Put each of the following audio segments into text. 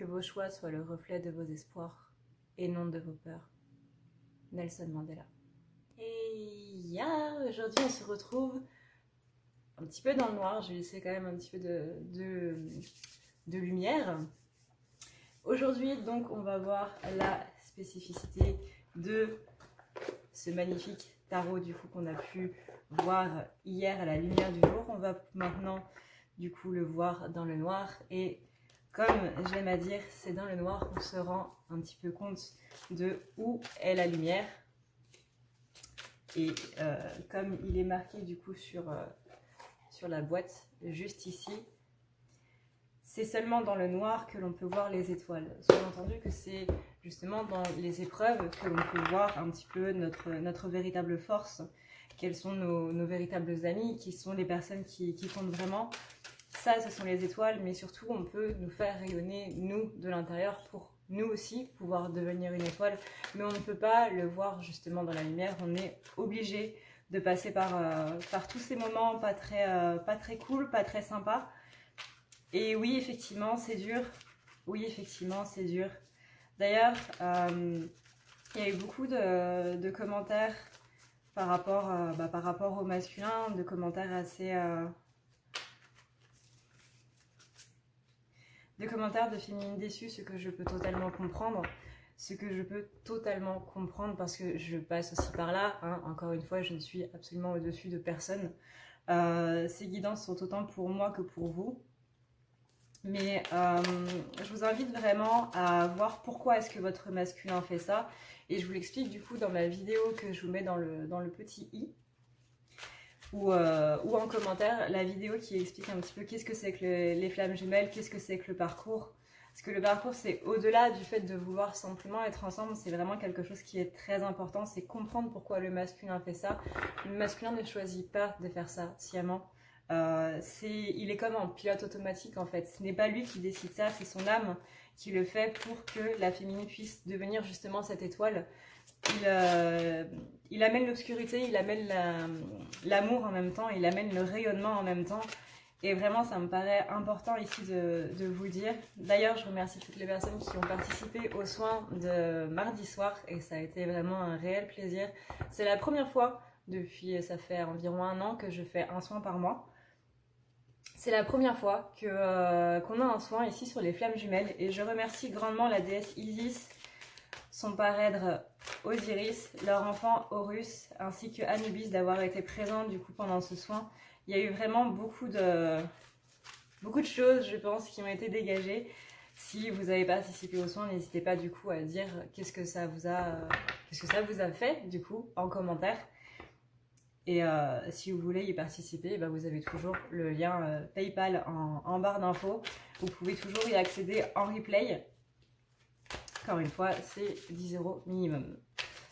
Que vos choix soient le reflet de vos espoirs et non de vos peurs. Nelson Mandela. Et aujourd'hui on se retrouve un petit peu dans le noir. Je vais laisser quand même un petit peu de lumière. Aujourd'hui donc on va voir la spécificité de ce magnifique tarot du coup qu'on a pu voir hier à la lumière du jour. On va maintenant du coup le voir dans le noir et comme j'aime à dire, c'est dans le noir qu'on se rend un petit peu compte de où est la lumière. Et comme il est marqué du coup sur la boîte, juste ici, c'est seulement dans le noir que l'on peut voir les étoiles. Sous-entendu que c'est justement dans les épreuves que l'on peut voir un petit peu notre véritable force, quels sont nos véritables amis, qui sont les personnes qui comptent vraiment. Ça, ce sont les étoiles, mais surtout, on peut nous faire rayonner, nous, de l'intérieur, pour nous aussi pouvoir devenir une étoile. Mais on ne peut pas le voir justement dans la lumière. On est obligé de passer par tous ces moments pas très cool, pas très sympas. Et oui, effectivement, c'est dur. Oui, effectivement, c'est dur. D'ailleurs, il y a eu beaucoup de commentaires par rapport au masculin, de commentaires assez... de commentaires de féminines déçues, ce que je peux totalement comprendre. Parce que je passe aussi par là. Hein. Encore une fois, je ne suis absolument au-dessus de personne. Ces guidances sont autant pour moi que pour vous. Mais je vous invite vraiment à voir pourquoi est-ce que votre masculin fait ça. Et je vous l'explique du coup dans ma vidéo que je vous mets dans le petit i. Ou en commentaire, la vidéo qui explique un petit peu qu'est-ce que c'est que les flammes jumelles, qu'est-ce que c'est que le parcours. Parce que le parcours, c'est au-delà du fait de vouloir simplement être ensemble, c'est vraiment quelque chose qui est très important, c'est comprendre pourquoi le masculin fait ça. Le masculin ne choisit pas de faire ça sciemment. Il est comme en pilote automatique en fait. Ce n'est pas lui qui décide ça, c'est son âme qui le fait pour que la féminine puisse devenir justement cette étoile. Il amène l'obscurité, il amène l'amour en même temps, il amène le rayonnement en même temps. Et vraiment, ça me paraît important ici de vous le dire. D'ailleurs, je remercie toutes les personnes qui ont participé aux soins de mardi soir. Et ça a été vraiment un réel plaisir. C'est la première fois depuis, ça fait environ 1 an que je fais un soin par mois. C'est la première fois qu'on a un soin ici sur les flammes jumelles. Et je remercie grandement la déesse Isis, son parèdre Osiris, leur enfant Horus, ainsi que Anubis d'avoir été présents du coup pendant ce soin. Il y a eu vraiment beaucoup de choses, je pense, qui ont été dégagées. Si vous avez participé au soin, n'hésitez pas du coup à dire qu'est-ce que ça vous a fait du coup en commentaire. Et si vous voulez y participer, bah, vous avez toujours le lien PayPal en barre d'infos. Vous pouvez toujours y accéder en replay. Encore une fois, c'est 10 € minimum.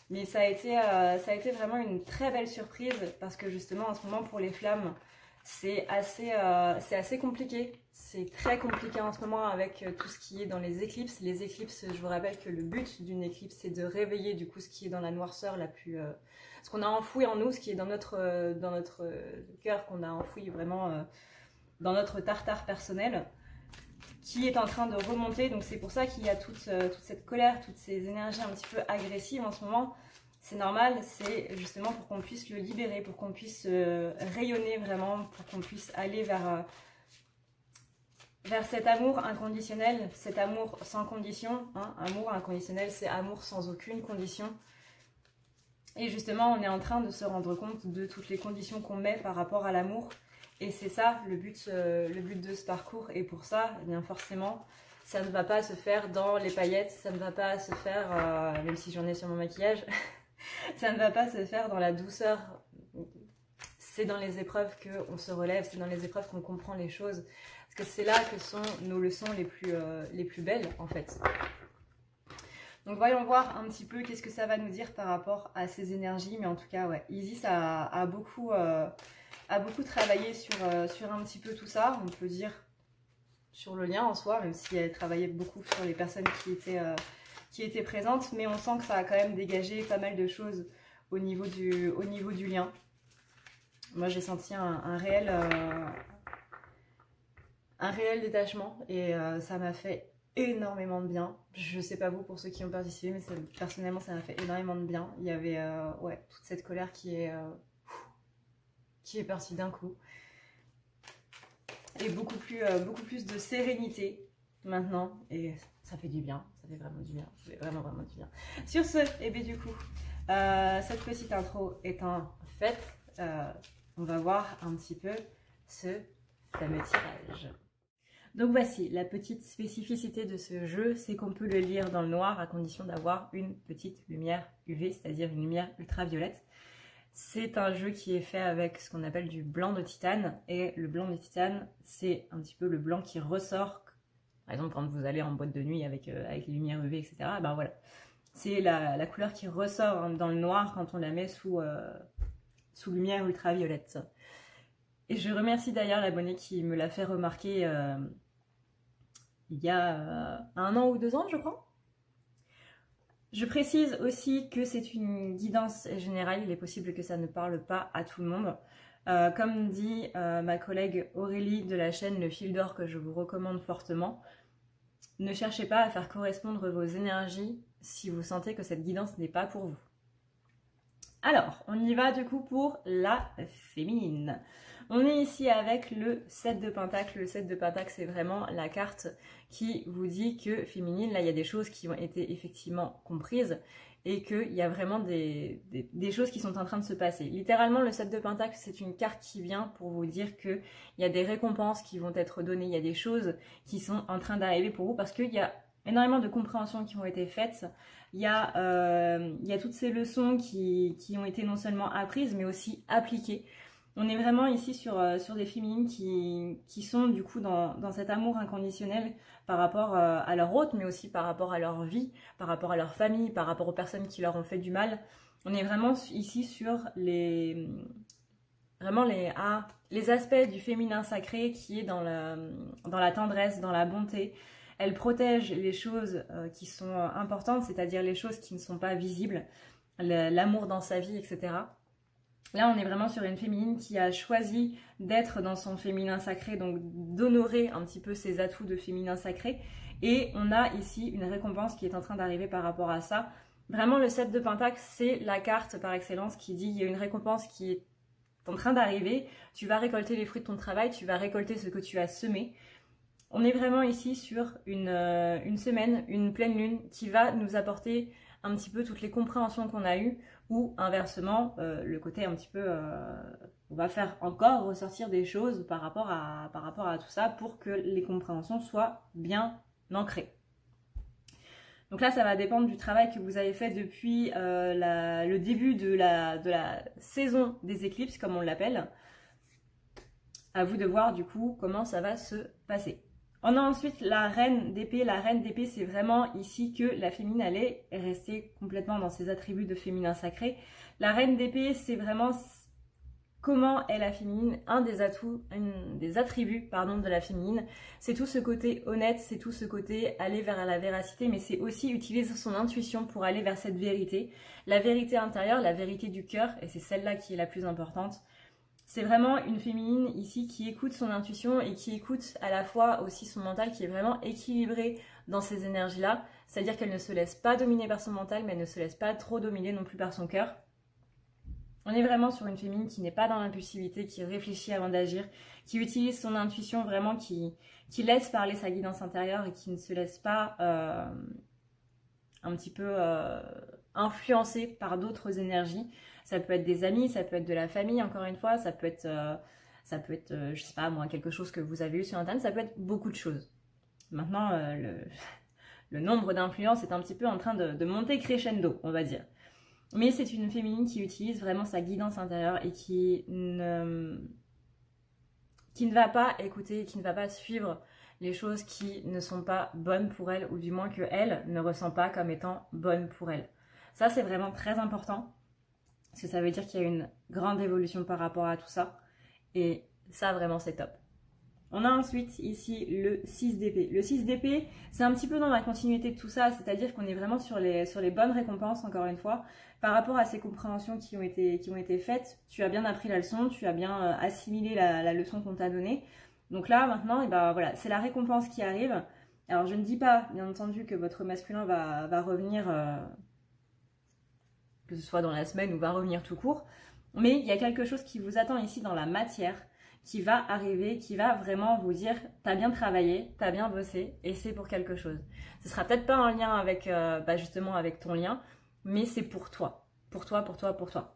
Mais ça a été vraiment une très belle surprise parce que justement en ce moment pour les flammes, c'est assez compliqué. C'est très compliqué en ce moment avec tout ce qui est dans les éclipses. Les éclipses, je vous rappelle que le but d'une éclipse, c'est de réveiller du coup ce qui est dans la noirceur la plus... ce qu'on a enfoui en nous, ce qui est dans notre cœur, qu'on a enfoui vraiment dans notre tartare personnel, qui est en train de remonter. Donc c'est pour ça qu'il y a toute cette colère, toutes ces énergies un petit peu agressives en ce moment. C'est normal, c'est justement pour qu'on puisse le libérer, pour qu'on puisse rayonner vraiment, pour qu'on puisse aller vers cet amour inconditionnel, cet amour sans condition. Hein. Amour inconditionnel, c'est amour sans aucune condition. Et justement, on est en train de se rendre compte de toutes les conditions qu'on met par rapport à l'amour. Et c'est ça le but de ce parcours. Et pour ça, eh bien forcément, ça ne va pas se faire dans les paillettes, ça ne va pas se faire, même si j'en ai sur mon maquillage, ça ne va pas se faire dans la douceur. C'est dans les épreuves qu'on se relève, c'est dans les épreuves qu'on comprend les choses. Parce que c'est là que sont nos leçons les plus belles, en fait. Donc voyons voir un petit peu qu'est-ce que ça va nous dire par rapport à ces énergies. Mais en tout cas, ouais, Isis a beaucoup travaillé sur un petit peu tout ça. On peut dire sur le lien en soi, même si elle travaillait beaucoup sur les personnes qui étaient présentes. Mais on sent que ça a quand même dégagé pas mal de choses au niveau du lien. Moi, j'ai senti un réel détachement et ça m'a fait énormément de bien. Je sais pas vous pour ceux qui ont participé, mais personnellement ça m'a fait énormément de bien. Il y avait ouais, toute cette colère qui est partie d'un coup. Et beaucoup plus de sérénité maintenant. Et ça fait du bien, ça fait vraiment du bien. Ça fait vraiment du bien. Sur ce, et bien du coup, cette petite intro étant faite, on va voir un petit peu ce fameux tirage. Donc voici, la petite spécificité de ce jeu, c'est qu'on peut le lire dans le noir à condition d'avoir une petite lumière UV, c'est-à-dire une lumière ultraviolette. C'est un jeu qui est fait avec ce qu'on appelle du blanc de titane, et le blanc de titane, c'est un petit peu le blanc qui ressort, par exemple quand vous allez en boîte de nuit avec les lumières UV, etc., ben voilà, c'est la couleur qui ressort dans le noir quand on la met sous lumière ultraviolette. Et je remercie d'ailleurs l'abonné qui me l'a fait remarquer il y a 1 an ou 2 ans, je crois. Je précise aussi que c'est une guidance générale, il est possible que ça ne parle pas à tout le monde. Comme dit ma collègue Aurélie de la chaîne Le Fil d'Or, que je vous recommande fortement, ne cherchez pas à faire correspondre vos énergies si vous sentez que cette guidance n'est pas pour vous. Alors, on y va du coup pour la féminine. On est ici avec le 7 de Pentacle. Le 7 de Pentacle, c'est vraiment la carte qui vous dit que féminine, là, il y a des choses qui ont été effectivement comprises et qu'il y a vraiment des choses qui sont en train de se passer. Littéralement, le 7 de Pentacle, c'est une carte qui vient pour vous dire qu'il y a des récompenses qui vont être données, il y a des choses qui sont en train d'arriver pour vous parce qu'il y a énormément de compréhensions qui ont été faites. Il y a toutes ces leçons qui ont été non seulement apprises, mais aussi appliquées. On est vraiment ici sur des féminines qui sont du coup dans cet amour inconditionnel par rapport à leur hôte, mais aussi par rapport à leur vie, par rapport à leur famille, par rapport aux personnes qui leur ont fait du mal. On est vraiment ici sur les aspects du féminin sacré qui est dans la tendresse, dans la bonté. Elle protège les choses qui sont importantes, c'est-à-dire les choses qui ne sont pas visibles, l'amour dans sa vie, etc. Là, on est vraiment sur une féminine qui a choisi d'être dans son féminin sacré, donc d'honorer un petit peu ses atouts de féminin sacré. Et on a ici une récompense qui est en train d'arriver par rapport à ça. Vraiment, le 7 de Pentacle, c'est la carte par excellence qui dit il y a une récompense qui est en train d'arriver. Tu vas récolter les fruits de ton travail, tu vas récolter ce que tu as semé. On est vraiment ici sur une semaine, une pleine lune qui va nous apporter un petit peu toutes les compréhensions qu'on a eues ou inversement, le côté un petit peu, on va faire encore ressortir des choses par rapport à tout ça pour que les compréhensions soient bien ancrées. Donc là, ça va dépendre du travail que vous avez fait depuis le début de la saison des éclipses, comme on l'appelle. À vous de voir du coup comment ça va se passer. On a ensuite la reine d'épée. La reine d'épée, c'est vraiment ici que la féminine allait rester complètement dans ses attributs de féminin sacré. La reine d'épée, c'est vraiment comment est la féminine, un des attributs de la féminine. C'est tout ce côté honnête, c'est tout ce côté aller vers la véracité, mais c'est aussi utiliser son intuition pour aller vers cette vérité. La vérité intérieure, la vérité du cœur, et c'est celle-là qui est la plus importante. C'est vraiment une féminine ici qui écoute son intuition et qui écoute à la fois aussi son mental qui est vraiment équilibré dans ces énergies-là. C'est-à-dire qu'elle ne se laisse pas dominer par son mental, mais elle ne se laisse pas trop dominer non plus par son cœur. On est vraiment sur une féminine qui n'est pas dans l'impulsivité, qui réfléchit avant d'agir, qui utilise son intuition vraiment, qui laisse parler sa guidance intérieure et qui ne se laisse pas un petit peu influencer par d'autres énergies. Ça peut être des amis, ça peut être de la famille, encore une fois, ça peut être, je sais pas moi, quelque chose que vous avez eu sur Internet, ça peut être beaucoup de choses. Maintenant, le nombre d'influences est un petit peu en train de monter crescendo, on va dire. Mais c'est une féminine qui utilise vraiment sa guidance intérieure et qui ne va pas écouter, qui ne va pas suivre les choses qui ne sont pas bonnes pour elle, ou du moins qu'elle ne ressent pas comme étant bonnes pour elle. Ça, c'est vraiment très important. Parce que ça veut dire qu'il y a une grande évolution par rapport à tout ça. Et ça, vraiment, c'est top. On a ensuite ici le 6 d'épée. Le 6 d'épée, c'est un petit peu dans la continuité de tout ça. C'est-à-dire qu'on est vraiment sur les bonnes récompenses, encore une fois. Par rapport à ces compréhensions qui ont été faites, tu as bien appris la leçon, tu as bien assimilé la leçon qu'on t'a donnée. Donc là, maintenant, et ben, voilà, c'est la récompense qui arrive. Alors je ne dis pas, bien entendu, que votre masculin va revenir, que ce soit dans la semaine ou va revenir tout court, mais il y a quelque chose qui vous attend ici dans la matière, qui va arriver, qui va vraiment vous dire « t'as bien travaillé, t'as bien bossé et c'est pour quelque chose ». Ce sera peut-être pas en lien avec, justement avec ton lien, mais c'est pour toi, pour toi, pour toi, pour toi.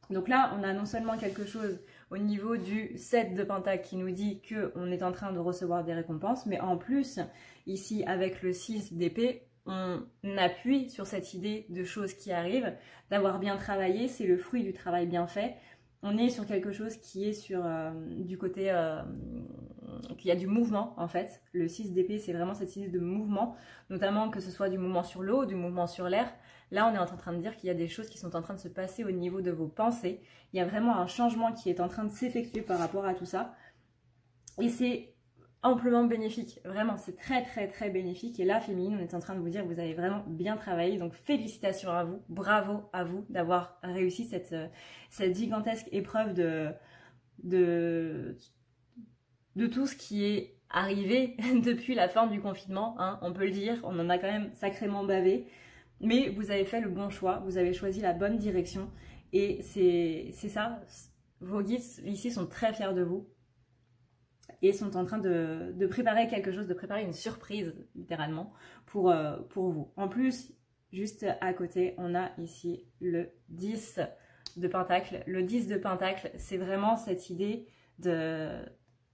Donc là, on a non seulement quelque chose au niveau du 7 de Pentacle qui nous dit qu'on est en train de recevoir des récompenses, mais en plus, ici, avec le 6 d'épée, on appuie sur cette idée de choses qui arrivent, d'avoir bien travaillé, c'est le fruit du travail bien fait. On est sur quelque chose qui est sur du côté, qu'il y a du mouvement en fait. Le 6 d'épée, c'est vraiment cette idée de mouvement, notamment que ce soit du mouvement sur l'eau, du mouvement sur l'air. Là, on est en train de dire qu'il y a des choses qui sont en train de se passer au niveau de vos pensées. Il y a vraiment un changement qui est en train de s'effectuer par rapport à tout ça. Et c'est amplement bénéfique. Vraiment, c'est très, très, très bénéfique. Et là, féminine, on est en train de vous dire que vous avez vraiment bien travaillé. Donc, félicitations à vous. Bravo à vous d'avoir réussi cette gigantesque épreuve de tout ce qui est arrivé depuis la fin du confinement. Hein, on peut le dire, on en a quand même sacrément bavé. Mais vous avez fait le bon choix, vous avez choisi la bonne direction et c'est ça, vos guides ici sont très fiers de vous et sont en train de préparer quelque chose, de préparer une surprise littéralement pour vous. En plus, juste à côté, on a ici le 10 de Pentacle. Le 10 de Pentacle, c'est vraiment cette idée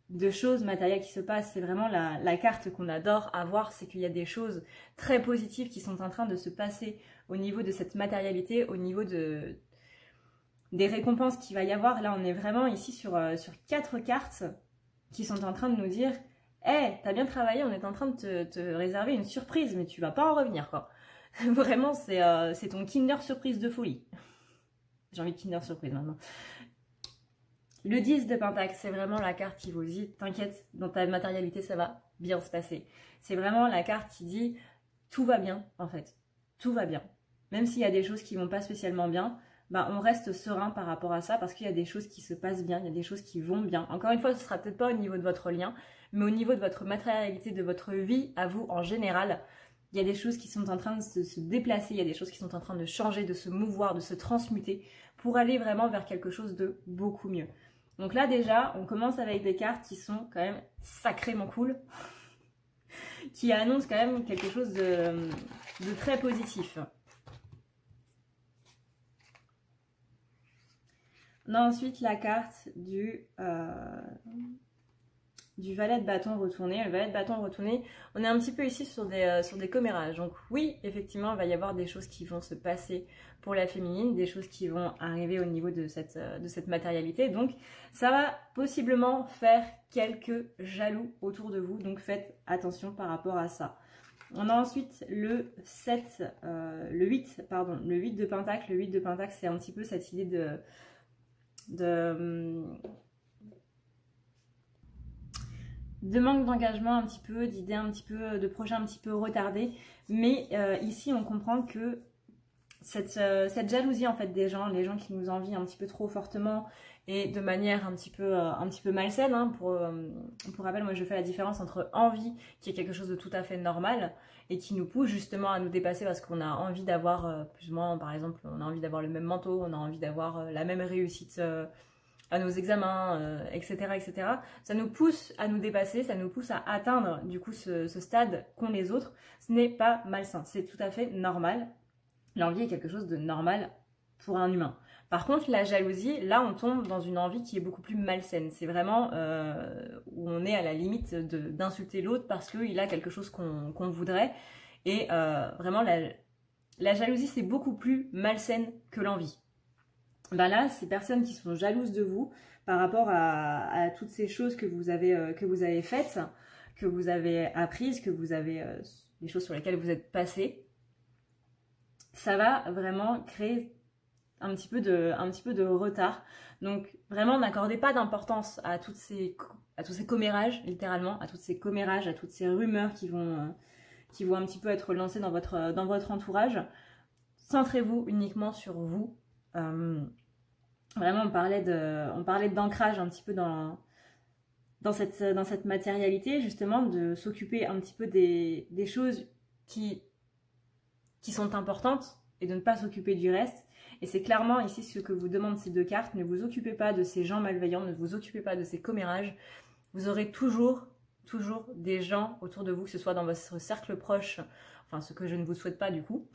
de choses matérielles qui se passent. C'est vraiment la carte qu'on adore avoir, c'est qu'il y a des choses très positives qui sont en train de se passer au niveau de cette matérialité, au niveau des récompenses qu'il va y avoir. Là, on est vraiment ici sur 4 cartes qui sont en train de nous dire « Hey, t'as bien travaillé, on est en train de te réserver une surprise, mais tu vas pas en revenir, quoi. » Vraiment, c'est ton Kinder Surprise de folie. J'ai envie de Kinder Surprise maintenant. Le 10 de Pentacle, c'est vraiment la carte qui vous dit « T'inquiète, dans ta matérialité, ça va bien se passer. » C'est vraiment la carte qui dit « Tout va bien, en fait. Tout va bien. » Même s'il y a des choses qui vont pas spécialement bien, on reste serein par rapport à ça parce qu'il y a des choses qui se passent bien, il y a des choses qui vont bien. Encore une fois, ce sera peut-être pas au niveau de votre lien, mais au niveau de votre matérialité, de votre vie à vous en général. Il y a des choses qui sont en train de se déplacer, il y a des choses qui sont en train de changer, de se mouvoir, de se transmuter pour aller vraiment vers quelque chose de beaucoup mieux. Donc là déjà, on commence avec des cartes qui sont quand même sacrément cool, qui annoncent quand même quelque chose de très positif. On a ensuite la carte du valet de bâton retourné. Le valet de bâton retourné, on est un petit peu ici sur des commérages. Donc oui, effectivement, il va y avoir des choses qui vont se passer pour la féminine, des choses qui vont arriver au niveau de cette matérialité. Donc ça va possiblement faire quelques jaloux autour de vous. Donc faites attention par rapport à ça. On a ensuite le 8 de Pentacle. Le 8 de Pentacle, c'est un petit peu cette idée de manque d'engagement un petit peu, d'idées un petit peu, de projets un petit peu retardés. Mais ici, on comprend que cette jalousie en fait des gens, les gens qui nous envient un petit peu trop fortement et de manière un petit peu malsaine. Hein, pour rappel, moi je fais la différence entre envie, qui est quelque chose de tout à fait normal, et qui nous pousse justement à nous dépasser parce qu'on a envie d'avoir, plus ou moins par exemple, on a envie d'avoir le même manteau, on a envie d'avoir la même réussite à nos examens, etc., etc. Ça nous pousse à nous dépasser, ça nous pousse à atteindre du coup ce stade qu'ont les autres. Ce n'est pas malsain, c'est tout à fait normal. L'envie est quelque chose de normal pour un humain. Par contre, la jalousie, là on tombe dans une envie qui est beaucoup plus malsaine. C'est vraiment où on est à la limite d'insulter l'autre parce qu'il a quelque chose qu'on voudrait. Et vraiment, la jalousie, c'est beaucoup plus malsaine que l'envie. Là, ces personnes qui sont jalouses de vous par rapport à toutes ces choses que vous avez faites, que vous avez apprises, que vous avez les choses sur lesquelles vous êtes passé, ça va vraiment créer un petit peu de retard. Donc vraiment, n'accordez pas d'importance à tous ces commérages, littéralement, à toutes ces commérages, à toutes ces rumeurs qui vont un petit peu être lancées dans votre entourage. Centrez-vous uniquement sur vous. Vraiment, on parlait d'ancrage un petit peu dans dans cette matérialité, justement, de s'occuper un petit peu des choses qui sont importantes et de ne pas s'occuper du reste. Et c'est clairement ici ce que vous demandent ces deux cartes. Ne vous occupez pas de ces gens malveillants, ne vous occupez pas de ces commérages. Vous aurez toujours des gens autour de vous, que ce soit dans votre cercle proche, enfin ce que je ne vous souhaite pas du coup,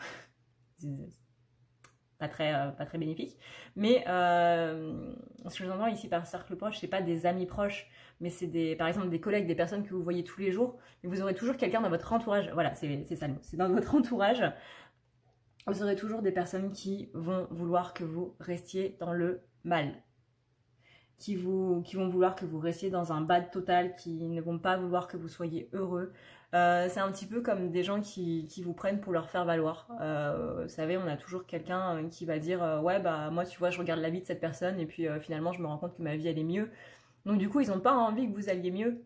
pas très bénéfique, mais ce que j'entends ici par cercle proche, c'est pas des amis proches, mais c'est par exemple des collègues, des personnes que vous voyez tous les jours, mais vous aurez toujours quelqu'un dans votre entourage, voilà, c'est ça le mot, c'est dans votre entourage. Vous aurez toujours des personnes qui vont vouloir que vous restiez dans le mal, qui vont vouloir que vous restiez dans un bad total, qui ne vont pas vouloir que vous soyez heureux. C'est un petit peu comme des gens qui vous prennent pour leur faire valoir. Vous savez, on a toujours quelqu'un qui va dire ouais, bah moi tu vois, je regarde la vie de cette personne et puis finalement je me rends compte que ma vie elle est mieux. Donc du coup, ils n'ont pas envie que vous alliez mieux.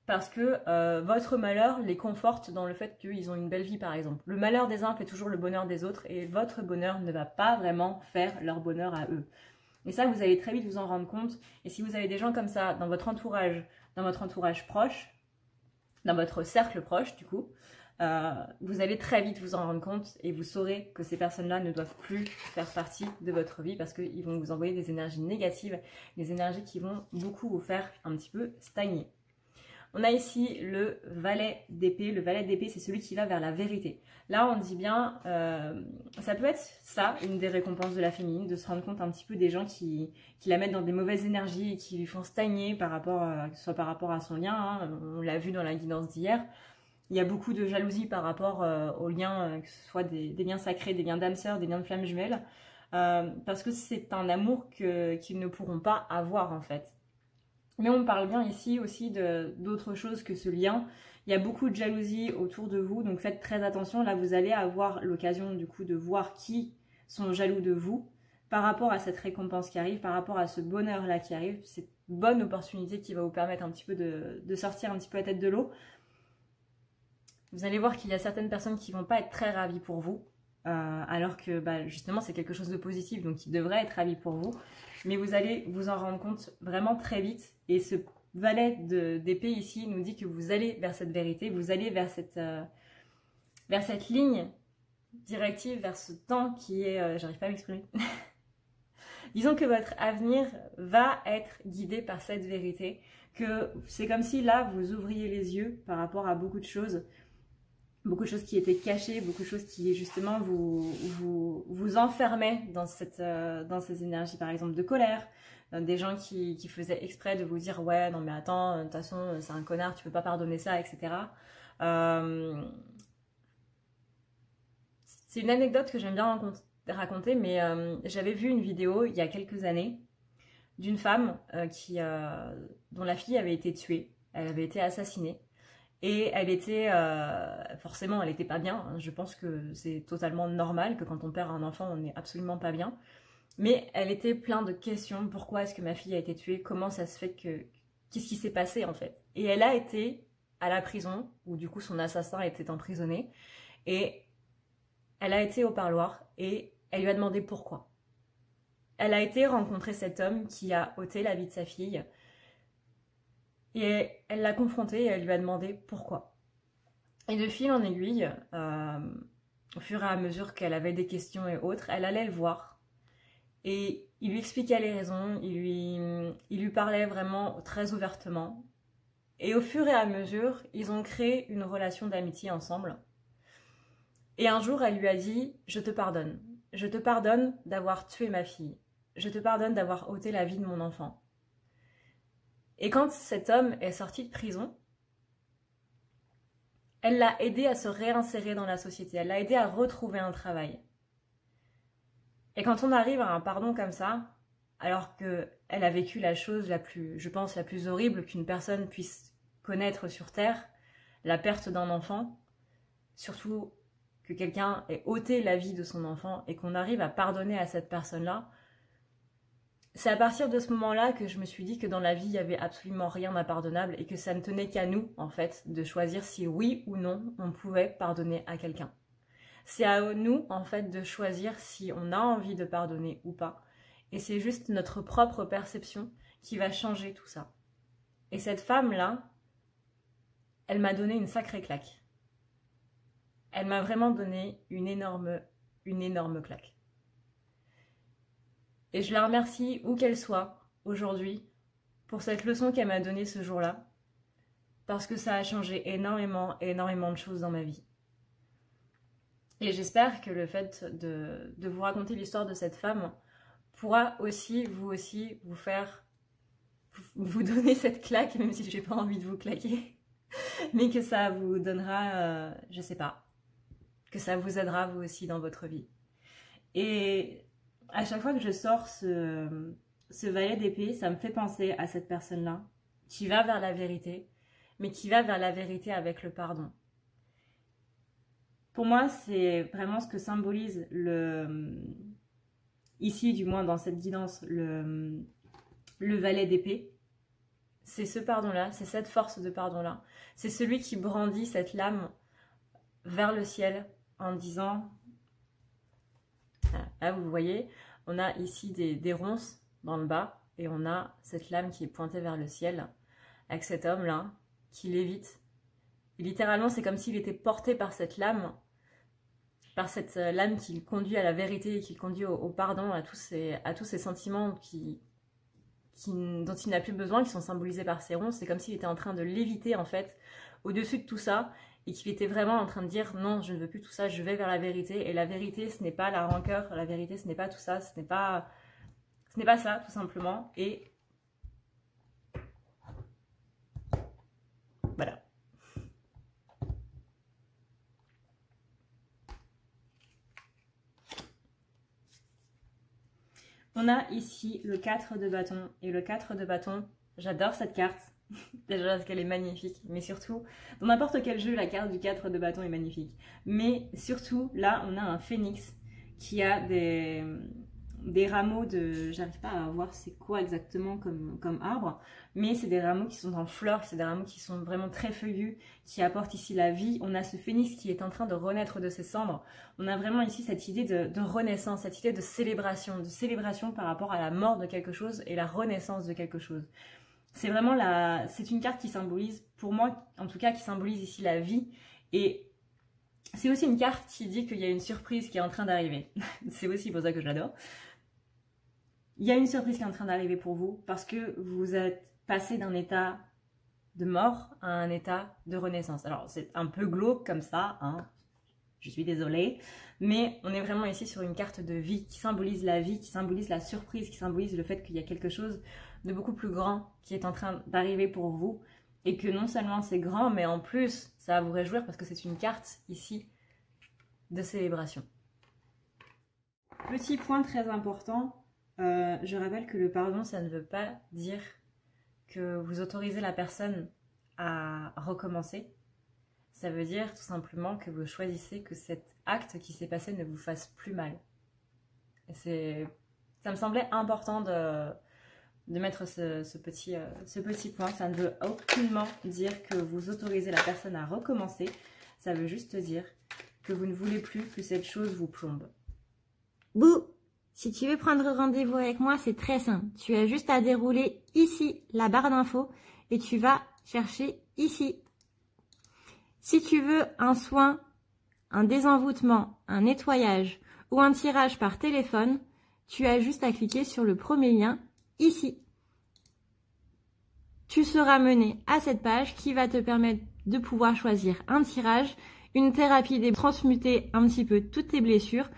Parce que votre malheur les conforte dans le fait qu'ils ont une belle vie par exemple. Le malheur des uns fait toujours le bonheur des autres et votre bonheur ne va pas vraiment faire leur bonheur à eux. Et ça, vous allez très vite vous en rendre compte. Et si vous avez des gens comme ça dans votre entourage proche, dans votre cercle proche du coup, vous allez très vite vous en rendre compte et vous saurez que ces personnes-là ne doivent plus faire partie de votre vie parce qu'ils vont vous envoyer des énergies négatives, des énergies qui vont beaucoup vous faire un petit peu stagner. On a ici le valet d'épée. Le valet d'épée, c'est celui qui va vers la vérité. Là, on dit bien, ça peut être ça, une des récompenses de la féminine, de se rendre compte un petit peu des gens qui la mettent dans des mauvaises énergies et qui lui font stagner par rapport, que ce soit par rapport à son lien. Hein, on l'a vu dans la guidance d'hier. Il y a beaucoup de jalousie par rapport aux liens, que ce soit des liens sacrés, des liens d'âme sœur, des liens de flammes jumelles. Parce que c'est un amour qu'ils ne pourront pas avoir en fait. Mais on parle bien ici aussi d'autre chose que ce lien. Il y a beaucoup de jalousie autour de vous, donc faites très attention. Là, vous allez avoir l'occasion du coup de voir qui sont jaloux de vous par rapport à cette récompense qui arrive, par rapport à ce bonheur-là qui arrive, cette bonne opportunité qui va vous permettre un petit peu de sortir un petit peu la tête de l'eau. Vous allez voir qu'il y a certaines personnes qui ne vont pas être très ravies pour vous, alors que justement c'est quelque chose de positif, donc qui devrait être ravi pour vous. Mais vous allez vous en rendre compte vraiment très vite. Et ce valet d'épée ici nous dit que vous allez vers cette vérité, vous allez vers cette ligne directive, vers ce temps qui est... j'arrive pas à m'exprimer. Disons que votre avenir va être guidé par cette vérité, que c'est comme si là vous ouvriez les yeux par rapport à beaucoup de choses qui étaient cachées, beaucoup de choses qui justement vous enfermaient dans ces énergies par exemple de colère, des gens qui faisaient exprès de vous dire ouais non mais attends, de toute façon c'est un connard, tu peux pas pardonner ça, etc. C'est une anecdote que j'aime bien raconter, mais j'avais vu une vidéo il y a quelques années d'une femme dont la fille avait été tuée, elle avait été assassinée. Et elle était, forcément, elle n'était pas bien. Je pense que c'est totalement normal que quand on perd un enfant, on n'est absolument pas bien. Mais elle était pleine de questions. Pourquoi est-ce que ma fille a été tuée? Comment ça se fait que... Qu'est-ce qui s'est passé en fait? Et elle a été à la prison, où du coup son assassin était emprisonné. Et elle a été au parloir et elle lui a demandé pourquoi. Elle a été rencontrer cet homme qui a ôté la vie de sa fille. Et elle l'a confrontée et elle lui a demandé pourquoi. Et de fil en aiguille, au fur et à mesure qu'elle avait des questions et autres, elle allait le voir. Et il lui expliquait les raisons, il lui parlait vraiment très ouvertement. Et au fur et à mesure, ils ont créé une relation d'amitié ensemble. Et un jour, elle lui a dit « Je te pardonne. Je te pardonne d'avoir tué ma fille. Je te pardonne d'avoir ôté la vie de mon enfant. » Et quand cet homme est sorti de prison, elle l'a aidé à se réinsérer dans la société, elle l'a aidé à retrouver un travail. Et quand on arrive à un pardon comme ça, alors qu'elle a vécu la chose la plus horrible qu'une personne puisse connaître sur Terre, la perte d'un enfant, surtout que quelqu'un ait ôté la vie de son enfant et qu'on arrive à pardonner à cette personne-là, c'est à partir de ce moment-là que je me suis dit que dans la vie, il n'y avait absolument rien d'impardonnable et que ça ne tenait qu'à nous, en fait, de choisir si oui ou non on pouvait pardonner à quelqu'un. C'est à nous, en fait, de choisir si on a envie de pardonner ou pas. Et c'est juste notre propre perception qui va changer tout ça. Et cette femme-là, elle m'a donné une sacrée claque. Elle m'a vraiment donné une énorme claque. Et je la remercie où qu'elle soit aujourd'hui pour cette leçon qu'elle m'a donnée ce jour-là, parce que ça a changé énormément de choses dans ma vie. Et j'espère que le fait de vous raconter l'histoire de cette femme pourra aussi vous faire, vous donner cette claque, même si j'ai pas envie de vous claquer, mais que ça vous donnera, je sais pas, que ça vous aidera vous aussi dans votre vie. Et à chaque fois que je sors ce valet d'épée, ça me fait penser à cette personne-là, qui va vers la vérité, mais qui va vers la vérité avec le pardon. Pour moi, c'est vraiment ce que symbolise ici du moins dans cette guidance, le valet d'épée. C'est ce pardon-là, c'est cette force de pardon-là. C'est celui qui brandit cette lame vers le ciel en disant... Là, vous voyez, on a ici des ronces dans le bas et on a cette lame qui est pointée vers le ciel avec cet homme-là qui lévite. Et littéralement, c'est comme s'il était porté par cette lame qui conduit à la vérité, qui conduit au pardon, à tous ces sentiments dont il n'a plus besoin, qui sont symbolisés par ces ronces. C'est comme s'il était en train de léviter en fait au-dessus de tout ça et qu'il était vraiment en train de dire non, je ne veux plus tout ça, je vais vers la vérité. Et la vérité, ce n'est pas la rancœur, la vérité, ce n'est pas tout ça, ce n'est pas ça tout simplement. Et voilà. On a ici le 4 de bâton. Et le 4 de bâton, j'adore cette carte. Déjà parce qu'elle est magnifique. Mais surtout, dans n'importe quel jeu, la carte du 4 de bâton est magnifique. Mais surtout, là, on a un phénix qui a des rameaux de... J'arrive pas à voir c'est quoi exactement comme arbre. Mais c'est des rameaux qui sont en fleurs. C'est des rameaux qui sont vraiment très feuillus, qui apportent ici la vie. On a ce phénix qui est en train de renaître de ses cendres. On a vraiment ici cette idée de renaissance, cette idée de célébration par rapport à la mort de quelque chose et la renaissance de quelque chose. C'est vraiment c'est une carte qui symbolise, pour moi en tout cas, qui symbolise ici la vie. Et c'est aussi une carte qui dit qu'il y a une surprise qui est en train d'arriver. C'est aussi pour ça que je l'adore. Il y a une surprise qui est en train d'arriver pour vous parce que vous êtes passé d'un état de mort à un état de renaissance. Alors c'est un peu glauque comme ça, hein. Je suis désolée, mais on est vraiment ici sur une carte de vie qui symbolise la vie, qui symbolise la surprise, qui symbolise le fait qu'il y a quelque chose de beaucoup plus grand qui est en train d'arriver pour vous et que non seulement c'est grand, mais en plus ça va vous réjouir parce que c'est une carte ici de célébration. Petit point très important, je rappelle que le pardon, ça ne veut pas dire que vous autorisez la personne à recommencer. Ça veut dire tout simplement que vous choisissez que cet acte qui s'est passé ne vous fasse plus mal. Et ça me semblait important de mettre ce petit point. Ça ne veut aucunement dire que vous autorisez la personne à recommencer. Ça veut juste dire que vous ne voulez plus que cette chose vous plombe. Bouh! Si tu veux prendre rendez-vous avec moi, c'est très simple. Tu as juste à dérouler ici la barre d'infos et tu vas chercher ici. Si tu veux un soin, un désenvoûtement, un nettoyage ou un tirage par téléphone, tu as juste à cliquer sur le premier lien ici. Tu seras mené à cette page qui va te permettre de pouvoir choisir un tirage, une thérapie transmuter un petit peu toutes tes blessures.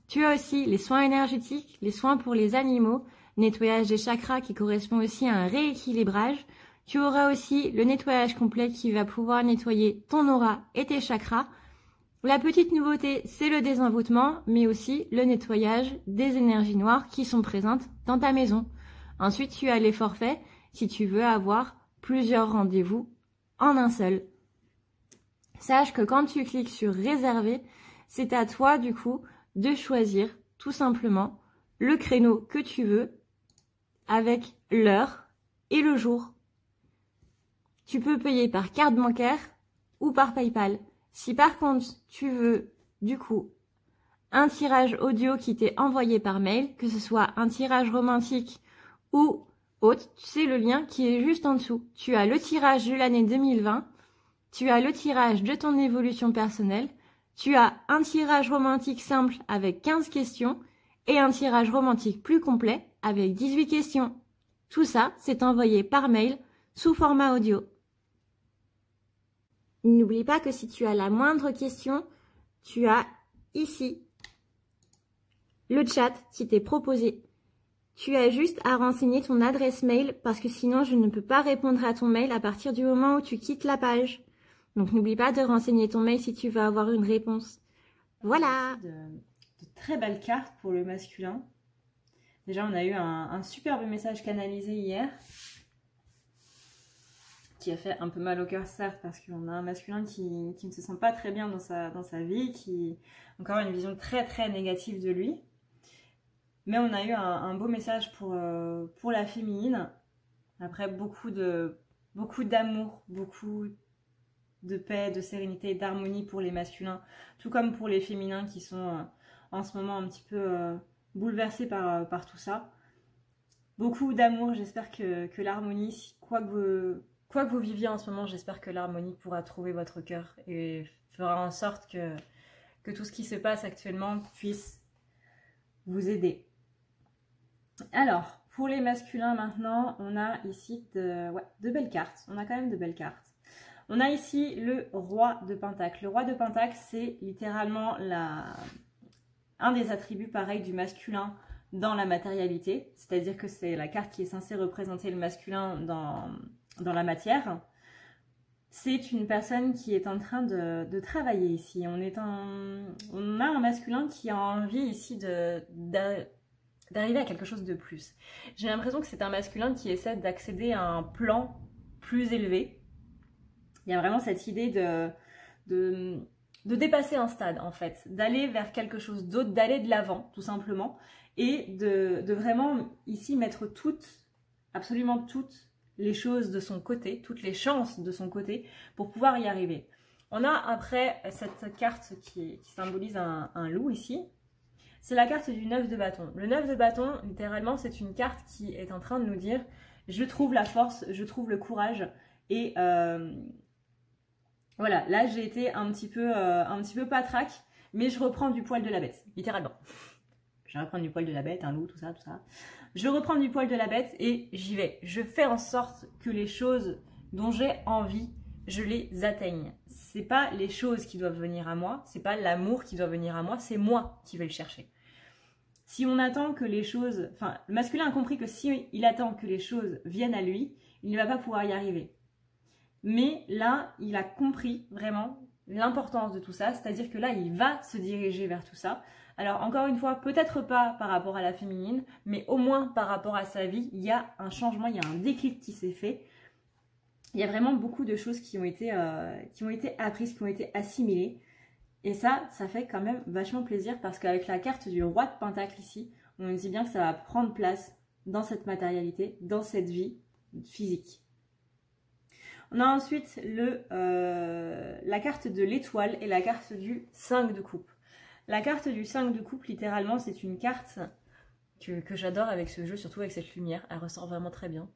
Tu as aussi les soins énergétiques, les soins pour les animaux, nettoyage des chakras qui correspond aussi à un rééquilibrage. Tu auras aussi le nettoyage complet qui va pouvoir nettoyer ton aura et tes chakras. La petite nouveauté, c'est le désenvoûtement, mais aussi le nettoyage des énergies noires qui sont présentes dans ta maison. Ensuite, tu as les forfaits si tu veux avoir plusieurs rendez-vous en un seul. Sache que quand tu cliques sur réserver, c'est à toi du coup de choisir tout simplement le créneau que tu veux avec l'heure et le jour. Tu peux payer par carte bancaire ou par PayPal. Si par contre tu veux du coup un tirage audio qui t'est envoyé par mail, que ce soit un tirage romantique ou haute, c'est le lien qui est juste en dessous. Tu as le tirage de l'année 2020, tu as le tirage de ton évolution personnelle, tu as un tirage romantique simple avec 15 questions et un tirage romantique plus complet avec 18 questions. Tout ça, c'est envoyé par mail sous format audio. N'oublie pas que si tu as la moindre question, tu as ici le chat qui t'est proposé. Tu as juste à renseigner ton adresse mail parce que sinon je ne peux pas répondre à ton mail à partir du moment où tu quittes la page. Donc n'oublie pas de renseigner ton mail si tu veux avoir une réponse. Voilà. De très belles cartes pour le masculin. Déjà on a eu un superbe message canalisé hier qui a fait un peu mal au cœur, certes, parce qu'on a un masculin qui ne se sent pas très bien dans sa vie, qui a encore une vision très très négative de lui. Mais on a eu un beau message pour la féminine. Après beaucoup d'amour, beaucoup de paix, de sérénité, d'harmonie pour les masculins, tout comme pour les féminins qui sont en ce moment un petit peu bouleversés par tout ça. Beaucoup d'amour, j'espère que l'harmonie, quoi que vous viviez en ce moment, j'espère que l'harmonie pourra trouver votre cœur et fera en sorte que tout ce qui se passe actuellement puisse vous aider. Alors, pour les masculins maintenant, on a ici de belles cartes. On a quand même de belles cartes. On a ici le roi de Pentacle. Le roi de Pentacle, c'est littéralement un des attributs pareils du masculin dans la matérialité. C'est-à-dire que c'est la carte qui est censée représenter le masculin dans la matière. C'est une personne qui est en train de travailler ici. On a un masculin qui a envie ici d'arriver à quelque chose de plus. J'ai l'impression que c'est un masculin qui essaie d'accéder à un plan plus élevé. Il y a vraiment cette idée de dépasser un stade en fait, d'aller vers quelque chose d'autre, d'aller de l'avant tout simplement, et de vraiment ici mettre absolument toutes les choses de son côté, toutes les chances de son côté pour pouvoir y arriver. On a après cette carte qui symbolise un loup ici. C'est la carte du 9 de bâton. Le 9 de bâton, littéralement, c'est une carte qui est en train de nous dire « je trouve la force, je trouve le courage » et voilà, là j'ai été un petit peu patraque, mais je reprends du poil de la bête, littéralement. Je reprends du poil de la bête, un loup, tout ça, tout ça. Je reprends du poil de la bête et j'y vais. Je fais en sorte que les choses dont j'ai envie, je les atteigne. C'est pas les choses qui doivent venir à moi, c'est pas l'amour qui doit venir à moi, c'est moi qui vais le chercher. Si on attend que les choses... Enfin, le masculin a compris que si il attend que les choses viennent à lui, il ne va pas pouvoir y arriver. Mais là, il a compris vraiment l'importance de tout ça, c'est-à-dire que là, il va se diriger vers tout ça. Alors, encore une fois, peut-être pas par rapport à la féminine, mais au moins par rapport à sa vie, il y a un changement, il y a un déclic qui s'est fait. Il y a vraiment beaucoup de choses qui ont été apprises, qui ont été assimilées. Et ça fait quand même vachement plaisir parce qu'avec la carte du roi de Pentacle ici, on nous dit bien que ça va prendre place dans cette matérialité, dans cette vie physique. On a ensuite la carte de l'étoile et la carte du 5 de coupe. La carte du 5 de coupe, littéralement, c'est une carte que j'adore avec ce jeu, surtout avec cette lumière. Elle ressort vraiment très bien.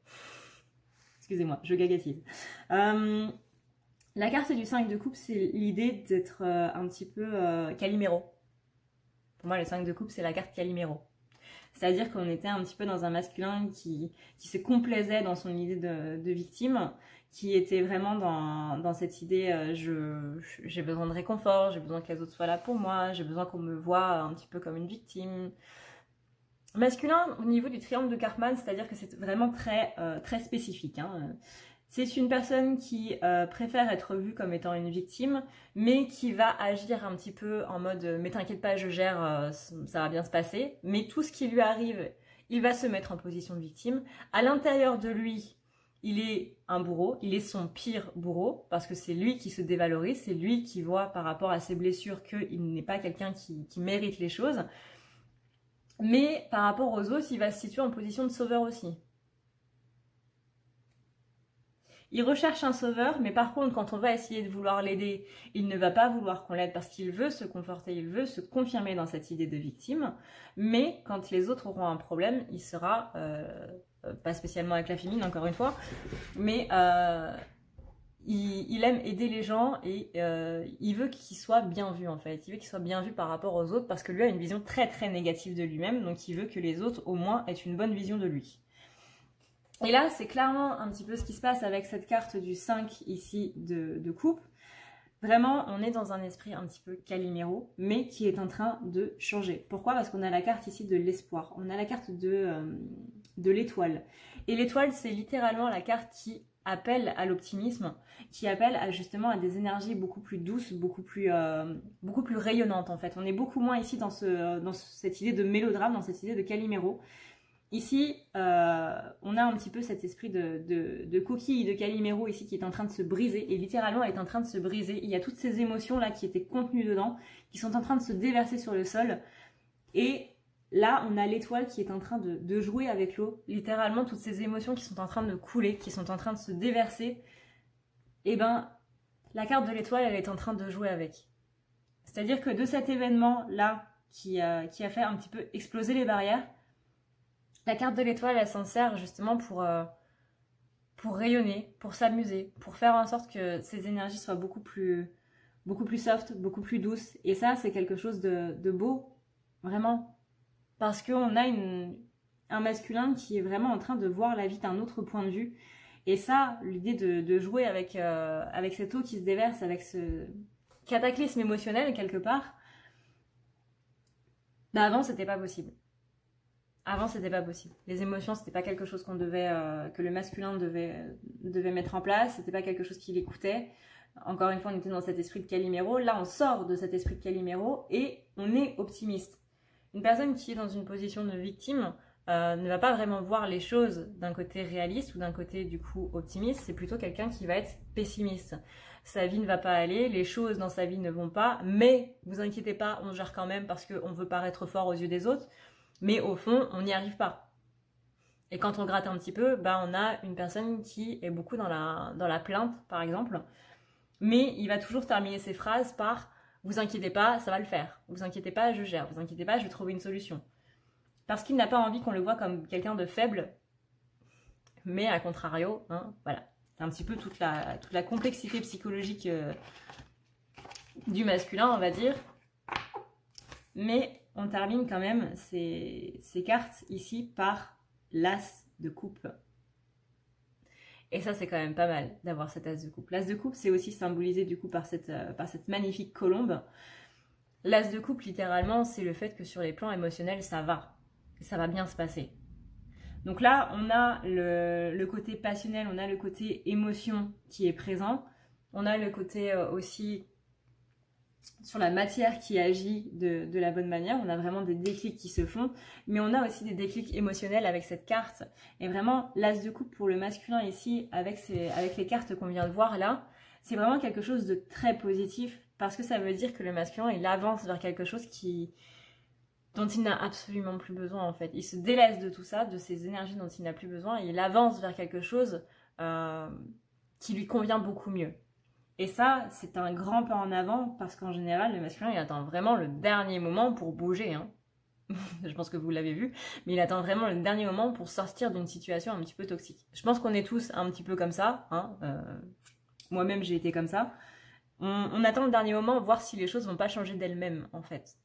Excusez-moi, je gagatine. La carte du 5 de coupe, c'est l'idée d'être un petit peu Calimero. Pour moi, le 5 de coupe, c'est la carte Calimero. C'est-à-dire qu'on était un petit peu dans un masculin qui se complaisait dans son idée de victime, qui était vraiment dans cette idée j'ai besoin de réconfort, j'ai besoin que les autres soient là pour moi, j'ai besoin qu'on me voie un petit peu comme une victime. Masculin au niveau du triangle de Karpman, c'est-à-dire que c'est vraiment très spécifique. Hein. C'est une personne qui préfère être vue comme étant une victime, mais qui va agir un petit peu en mode « mais t'inquiète pas, je gère, ça va bien se passer ». Mais tout ce qui lui arrive, il va se mettre en position de victime. À l'intérieur de lui, il est un bourreau, il est son pire bourreau, parce que c'est lui qui se dévalorise, c'est lui qui voit par rapport à ses blessures qu'il n'est pas quelqu'un qui mérite les choses. Mais par rapport aux autres, il va se situer en position de sauveur aussi. Il recherche un sauveur, mais par contre, quand on va essayer de vouloir l'aider, il ne va pas vouloir qu'on l'aide parce qu'il veut se conforter, il veut se confirmer dans cette idée de victime. Mais quand les autres auront un problème, il sera pas spécialement avec la féminine encore une fois, mais il aime aider les gens et il veut qu'il soit bien vu en fait. Il veut qu'il soit bien vu par rapport aux autres parce que lui a une vision très très négative de lui-même, donc il veut que les autres au moins aient une bonne vision de lui. Et là c'est clairement un petit peu ce qui se passe avec cette carte du 5 ici de coupe. Vraiment on est dans un esprit un petit peu Calimero, mais qui est en train de changer. Pourquoi? Parce qu'on a la carte ici de l'espoir, on a la carte de l'étoile. Et l'étoile c'est littéralement la carte qui appelle à l'optimisme, qui appelle justement à des énergies beaucoup plus douces, beaucoup plus rayonnantes en fait. On est beaucoup moins ici dans cette idée de mélodrame, dans cette idée de Calimero. Ici, on a un petit peu cet esprit de coquille de Calimero ici qui est en train de se briser, et littéralement elle est en train de se briser. Il y a toutes ces émotions là qui étaient contenues dedans, qui sont en train de se déverser sur le sol, et là, on a l'étoile qui est en train de jouer avec l'eau. Littéralement, toutes ces émotions qui sont en train de couler, qui sont en train de se déverser, et ben, la carte de l'étoile, elle est en train de jouer avec. C'est-à-dire que de cet événement-là, qui a fait un petit peu exploser les barrières, la carte de l'étoile, elle s'en sert justement pour rayonner, pour s'amuser, pour faire en sorte que ces énergies soient beaucoup plus soft, beaucoup plus douces. Et ça, c'est quelque chose de beau, vraiment. Parce qu'on a un masculin qui est vraiment en train de voir la vie d'un autre point de vue. Et ça, l'idée de jouer avec cette eau qui se déverse, avec ce cataclysme émotionnel quelque part, bah avant c'était pas possible. Avant c'était pas possible. Les émotions c'était pas quelque chose que le masculin devait mettre en place, c'était pas quelque chose qui l'écoutait. Encore une fois on était dans cet esprit de Calimero, là on sort de cet esprit de Calimero et on est optimiste. Une personne qui est dans une position de victime ne va pas vraiment voir les choses d'un côté réaliste ou d'un côté du coup optimiste, c'est plutôt quelqu'un qui va être pessimiste. Sa vie ne va pas aller, les choses dans sa vie ne vont pas, mais vous inquiétez pas, on gère quand même parce qu'on veut paraître fort aux yeux des autres, mais au fond, on n'y arrive pas. Et quand on gratte un petit peu, bah, on a une personne qui est beaucoup dans la plainte, par exemple, mais il va toujours terminer ses phrases par « vous inquiétez pas, ça va le faire. Vous inquiétez pas, je gère. Vous inquiétez pas, je vais trouver une solution. » Parce qu'il n'a pas envie qu'on le voit comme quelqu'un de faible, mais à contrario, hein, voilà. C'est un petit peu toute la complexité psychologique du masculin, on va dire. Mais on termine quand même ces cartes ici par l'as de coupe. Et ça, c'est quand même pas mal d'avoir cet as de coupe. L'as de coupe, c'est aussi symbolisé du coup par cette magnifique colombe. L'as de coupe, littéralement, c'est le fait que sur les plans émotionnels, ça va bien se passer. Donc là, on a le côté passionnel, on a le côté émotion qui est présent. On a le côté aussi sur la matière qui agit de la bonne manière. On a vraiment des déclics qui se font, mais on a aussi des déclics émotionnels avec cette carte. Et vraiment, l'as de coupe pour le masculin ici, avec les cartes qu'on vient de voir là, c'est vraiment quelque chose de très positif, parce que ça veut dire que le masculin, il avance vers quelque chose dont il n'a absolument plus besoin en fait. Il se délaisse de tout ça, de ces énergies dont il n'a plus besoin, et il avance vers quelque chose qui lui convient beaucoup mieux. Et ça, c'est un grand pas en avant, parce qu'en général, le masculin, il attend vraiment le dernier moment pour bouger. Hein. Je pense que vous l'avez vu, mais il attend vraiment le dernier moment pour sortir d'une situation un petit peu toxique. Je pense qu'on est tous un petit peu comme ça. Hein. Moi-même, j'ai été comme ça. On attend le dernier moment, voir si les choses vont pas changer d'elles-mêmes, en fait.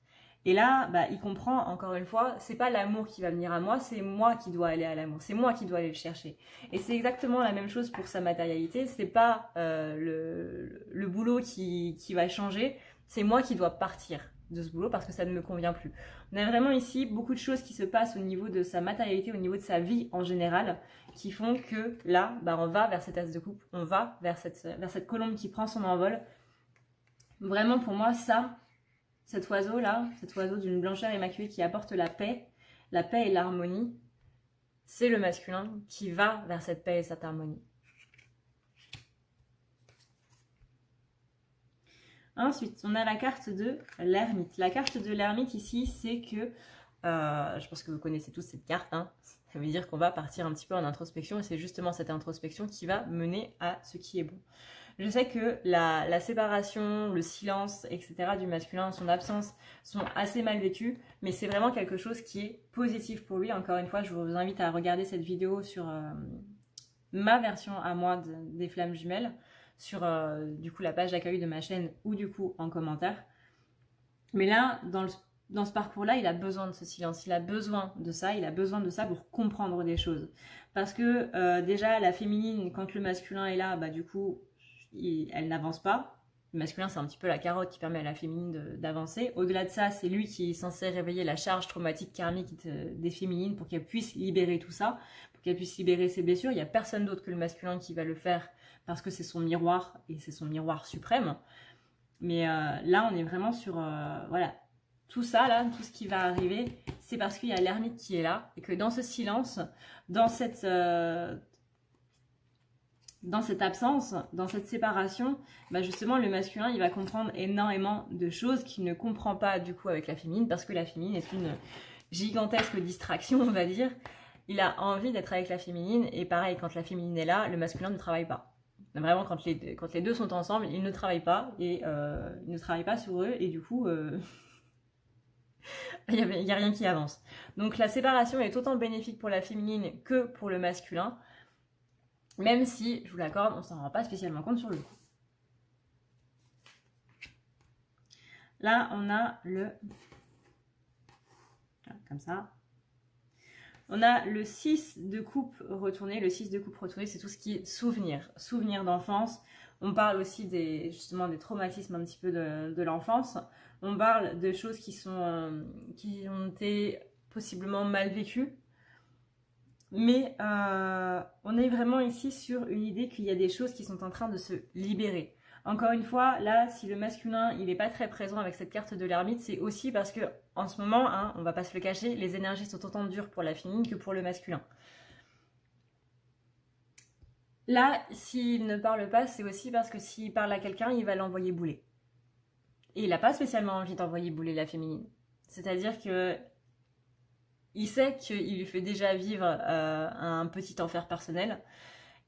Et là, bah, il comprend, encore une fois, c'est pas l'amour qui va venir à moi, c'est moi qui dois aller à l'amour, c'est moi qui dois aller le chercher. Et c'est exactement la même chose pour sa matérialité, c'est pas le boulot qui va changer, c'est moi qui dois partir de ce boulot parce que ça ne me convient plus. On a vraiment ici beaucoup de choses qui se passent au niveau de sa matérialité, au niveau de sa vie en général, qui font que là, bah, on va vers cet as de coupe, on va vers cette colombe qui prend son envol. Vraiment pour moi, ça... Cet oiseau-là, cet oiseau d'une blancheur immaculée qui apporte la paix et l'harmonie, c'est le masculin qui va vers cette paix et cette harmonie. Ensuite, on a la carte de l'ermite. La carte de l'ermite ici, c'est que, je pense que vous connaissez tous cette carte, hein, ça veut dire qu'on va partir un petit peu en introspection et c'est justement cette introspection qui va mener à ce qui est bon. Je sais que la séparation, le silence, etc. du masculin, son absence, sont assez mal vécus, mais c'est vraiment quelque chose qui est positif pour lui. Encore une fois, je vous invite à regarder cette vidéo sur ma version à moi des flammes jumelles, sur du coup la page d'accueil de ma chaîne ou du coup en commentaire. Mais là, dans ce parcours-là, il a besoin de ce silence, il a besoin de ça, pour comprendre des choses. Parce que déjà, la féminine, quand le masculin est là, bah du coup, elle n'avance pas. Le masculin, c'est un petit peu la carotte qui permet à la féminine d'avancer. Au-delà de ça, c'est lui qui est censé réveiller la charge traumatique karmique des féminines pour qu'elles puissent libérer tout ça, pour qu'elles puissent libérer ses blessures. Il n'y a personne d'autre que le masculin qui va le faire parce que c'est son miroir et c'est son miroir suprême. Mais là, on est vraiment sur... voilà, tout ça, là, tout ce qui va arriver, c'est parce qu'il y a l'ermite qui est là et que dans ce silence, dans cette absence, dans cette séparation, bah justement le masculin il va comprendre énormément de choses qu'il ne comprend pas du coup avec la féminine, parce que la féminine est une gigantesque distraction, on va dire. Il a envie d'être avec la féminine, et pareil, quand la féminine est là, le masculin ne travaille pas. Vraiment, quand les deux sont ensemble, ils ne travaillent pas, et ils ne travaillent pas sur eux, et du coup il n'y a rien qui avance. Donc la séparation est autant bénéfique pour la féminine que pour le masculin. Même si, je vous l'accorde, on ne s'en rend pas spécialement compte sur le coup. Là, on a le... Comme ça. On a le 6 de coupe retourné. Le 6 de coupe retourné, c'est tout ce qui est souvenir. Souvenir d'enfance. On parle aussi justement des traumatismes un petit peu de l'enfance. On parle de choses qui ont été possiblement mal vécues. Mais on est vraiment ici sur une idée qu'il y a des choses qui sont en train de se libérer. Encore une fois, là, si le masculin il n'est pas très présent avec cette carte de l'ermite, c'est aussi parce que en ce moment, hein, on va pas se le cacher, les énergies sont autant dures pour la féminine que pour le masculin. Là, s'il ne parle pas, c'est aussi parce que s'il parle à quelqu'un, il va l'envoyer bouler. Et il n'a pas spécialement envie d'envoyer bouler la féminine. C'est-à-dire que il sait qu'il lui fait déjà vivre un petit enfer personnel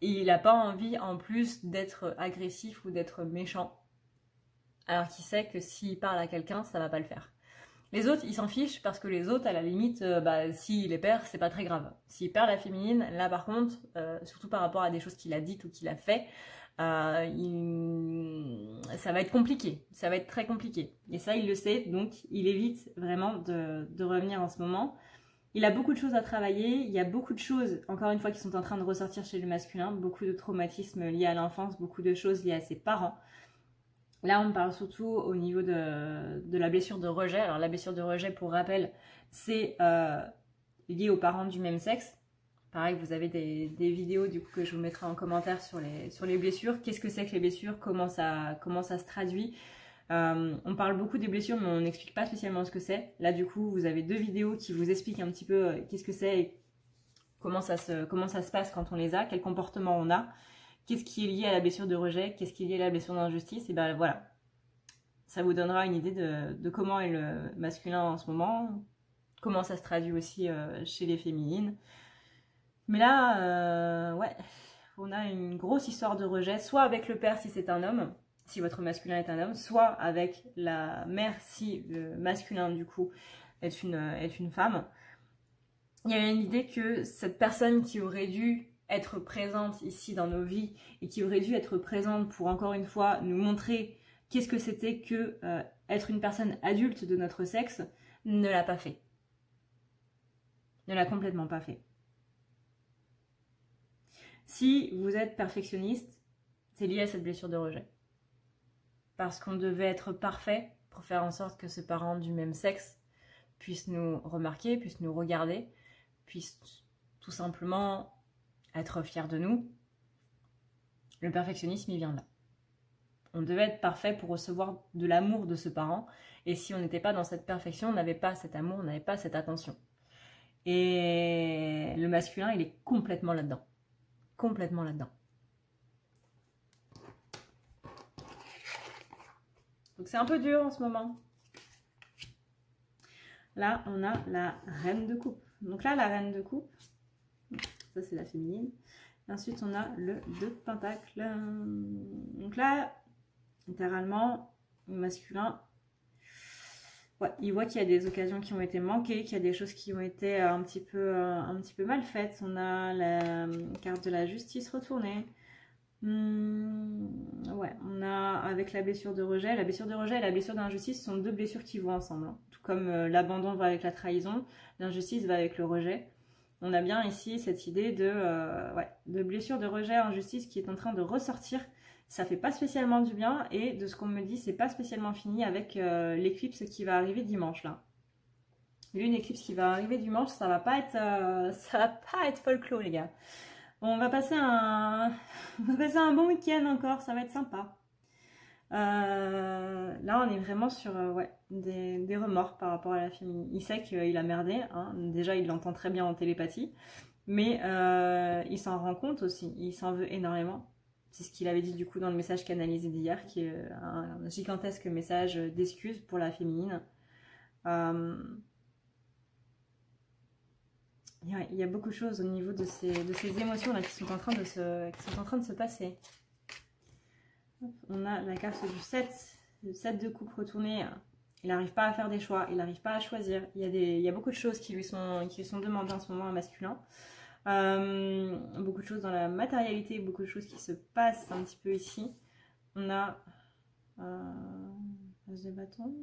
et il n'a pas envie en plus d'être agressif ou d'être méchant. Alors qu'il sait que s'il parle à quelqu'un, ça va pas le faire. Les autres, ils s'en fichent parce que les autres, à la limite, s'il les perd, c'est pas très grave. S'il perd la féminine, là par contre, surtout par rapport à des choses qu'il a dites ou qu'il a fait, ça va être compliqué. Ça va être très compliqué. Et ça, il le sait, donc il évite vraiment de revenir en ce moment. Il a beaucoup de choses à travailler, il y a beaucoup de choses, encore une fois, qui sont en train de ressortir chez le masculin, beaucoup de traumatismes liés à l'enfance, beaucoup de choses liées à ses parents. Là, on parle surtout au niveau de la blessure de rejet. Alors la blessure de rejet, pour rappel, c'est lié aux parents du même sexe. Pareil, vous avez des vidéos du coup que je vous mettrai en commentaire sur les blessures. Qu'est-ce que c'est que les blessures, comment ça se traduit. On parle beaucoup des blessures, mais on n'explique pas spécialement ce que c'est. Là, du coup, vous avez 2 vidéos qui vous expliquent un petit peu qu'est-ce que c'est et comment ça se passe quand on les a, quel comportement on a, qu'est-ce qui est lié à la blessure de rejet, qu'est-ce qui est lié à la blessure d'injustice. Et ben voilà, ça vous donnera une idée de comment est le masculin en ce moment, comment ça se traduit aussi chez les féminines. Mais là, ouais, on a une grosse histoire de rejet, soit avec le père si c'est un homme, si votre masculin est un homme, soit avec la mère si le masculin du coup est une femme. Il y a une idée que cette personne qui aurait dû être présente ici dans nos vies et qui aurait dû être présente pour encore une fois nous montrer qu'est-ce que c'était que être une personne adulte de notre sexe, ne l'a pas fait. Ne l'a complètement pas fait. Si vous êtes perfectionniste, c'est lié à cette blessure de rejet. Parce qu'on devait être parfait pour faire en sorte que ce parent du même sexe puisse nous remarquer, puisse nous regarder, puisse tout simplement être fier de nous. Le perfectionnisme, il vient de là. On devait être parfait pour recevoir de l'amour de ce parent. Et si on n'était pas dans cette perfection, on n'avait pas cet amour, on n'avait pas cette attention. Et le masculin, il est complètement là-dedans. Complètement là-dedans. Donc c'est un peu dur en ce moment. Là, on a la reine de coupe. Donc là, la reine de coupe, ça c'est la féminine. Ensuite, on a le 2 de Pentacle. Donc là, littéralement, le masculin, ouais, il voit qu'il y a des occasions qui ont été manquées, qu'il y a des choses qui ont été un petit peu mal faites. On a la carte de la justice retournée. Ouais, on a avec la blessure de rejet. La blessure de rejet et la blessure d'injustice sont deux blessures qui vont ensemble. Hein. Tout comme l'abandon va avec la trahison, l'injustice va avec le rejet. On a bien ici cette idée de blessure de rejet, injustice qui est en train de ressortir. Ça fait pas spécialement du bien et de ce qu'on me dit, c'est pas spécialement fini avec l'éclipse qui va arriver dimanche là. Lune éclipse qui va arriver dimanche, ça va pas être folklore les gars. On va passer un bon week-end encore, ça va être sympa. Là, on est vraiment sur des remords par rapport à la famille. Il sait qu'il a merdé, hein. Déjà il l'entend très bien en télépathie, mais il s'en rend compte aussi, il s'en veut énormément. C'est ce qu'il avait dit du coup dans le message canalisé d'hier, qui est un gigantesque message d'excuses pour la féminine. Il y a beaucoup de choses au niveau de ces émotions là qui sont en train de se passer. On a la carte du 7, le 7 de coupe retourné. Il n'arrive pas à faire des choix, il n'arrive pas à choisir. Il y a beaucoup de choses qui lui sont demandées en ce moment à masculin. Beaucoup de choses dans la matérialité, beaucoup de choses qui se passent un petit peu ici. On a l'as de bâton,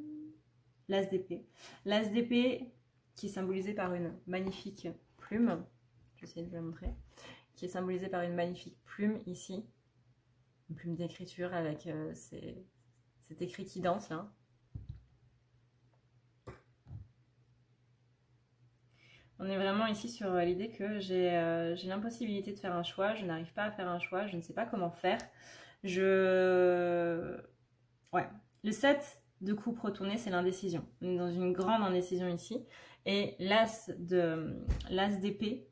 l'as d'épée. L'as d'épée qui est symbolisé par une magnifique plume. Je vais essayer de vous la montrer. Qui est symbolisé par une magnifique plume ici. Une plume d'écriture avec cet écrit qui danse là. On est vraiment ici sur l'idée que j'ai l'impossibilité de faire un choix, je n'arrive pas à faire un choix, je ne sais pas comment faire. Ouais. Le 7 de coupe retourné, c'est l'indécision. On est dans une grande indécision ici. Et l'as d'épée